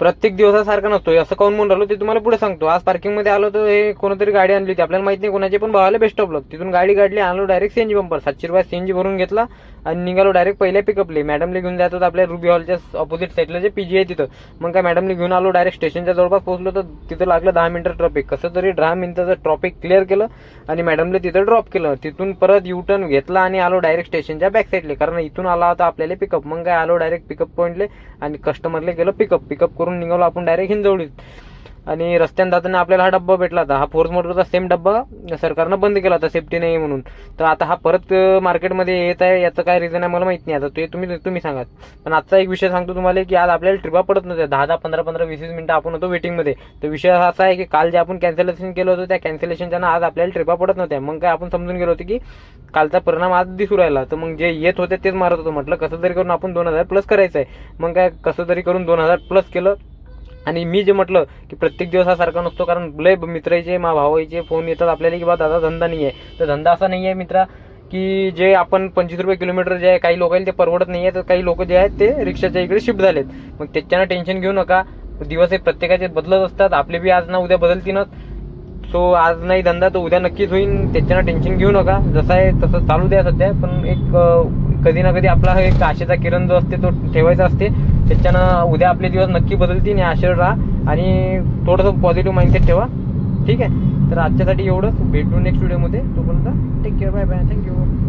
प्रत्येक दिवसासारखा नसतो. असं काऊन म्हणून राहिलो ते तुम्हाला पुढे सांगतो. आज पार्किंगमध्ये आलो तर हे कोणतरी गाडी आणली होती, आपल्याला माहित नाही कोणाची, पण भावाला बेस्ट ऑफ लक. तिथून गाडी काढली, आलो डायरेक्ट सीएनजी पंपर, 700 रुपये सीएनजी भरून घेतला आणि निघालो डायरेक्ट पहिल्या पिकअपले. मॅडमला घेऊन जात होतं आपल्या रुबी हॉलच्या ऑपोजिट साईडला जे पीजी आहे तिथं. मग काय मॅडमला घेऊन आलो, डायरेक्ट स्टेशनच्या जवळपास पोहोचलो तर तिथं लागलं 10 मिनिटं ट्रॉफिक. कसं तरी 10 मिनिटाचं ट्रॉफिक क्लिअर केलं आणि मॅडमला तिथं ड्रॉप केलं. तिथून परत यू टर्न घेतला आणि आलो डायरेक्ट स्टेशनच्या बॅक साईडले, कारण इथून आला होता आपल्याला पिकअप. मग काय आलो डायरेक्ट पिकअप पॉईंटले आणि कस्टमरले गेलो पिकअप करून निघालो आपण डायरेक्ट हिंजवडीत. आणि रस्त्याने जाताना आपल्याला हा डब्बा भेटला होता, हा फोर्स मोटरचा सेम डब्बा सरकारनं बंद केला होता सेफ्टी नाही म्हणून. तर आता हा परत मार्केटमध्ये येत आहे, याचं काय रिझन आहे मला माहित नाही. आता ते तुम्ही सांगा. पण आजचा एक विषय सांगतो तुम्हाला की आज आपल्याला ट्रिपा पडत नव्हत्या. 10 15 20 मिनिटं आपण होतो वेटिंगमध्ये. तर विषय असा आहे की काल जे आपण कॅन्सलेशन केलं होतं त्या कॅन्सलेशनच्या आज आपल्याला ट्रिपा पडत नव्हत्या. मग काय आपण समजून गेलो होतो की कालचा परिणाम आज दिसू राहिला. तर मग जे येत होते तेच मारत होतो. म्हटलं कसं तरी करून आपण 2000 प्लस करायचं आहे. मग काय कसं तरी करून 2000 प्लस केलं. आणि मी जे म्हटलं की प्रत्येक दिवस हा सारखा नसतो, कारण लय मित्राचे भावाचे फोन येतात आपल्याला की बा दादा धंदा नाही आहे. तर धंदा असा नाही आहे मित्रा की जे आपण 25 रुपये किलोमीटर जे आहे काही लोकांना ते परवडत नाही आहे. तर काही लोक जे आहेत ते रिक्षाच्या इकडे शिफ्ट झालेत. मग त्याच्यानं टेन्शन घेऊ नका. दिवस हे प्रत्येकाचे बदलत असतात, आपले बी आज ना उद्या बदलतीनच. सो आज नाही धंदा तर उद्या नक्कीच होईल, त्याच्यानं टेन्शन घेऊ नका. जसं आहे तसं चालू द्या सध्या. पण एक कधी ना कधी आपला एक आशेचा किरण जो असते तो ठेवायचा असते. त्याच्यानं उद्या आपले दिवस नक्की बदलतील, आशेवर राहा आणि थोडंसं पॉझिटिव्ह माइंडसेट ठेवा. ठीक आहे. तर आजच्यासाठी एवढंच. भेटू नेक्स्ट व्हिडिओमध्ये. तोपर्यंत take care. Bye bye. Thank you.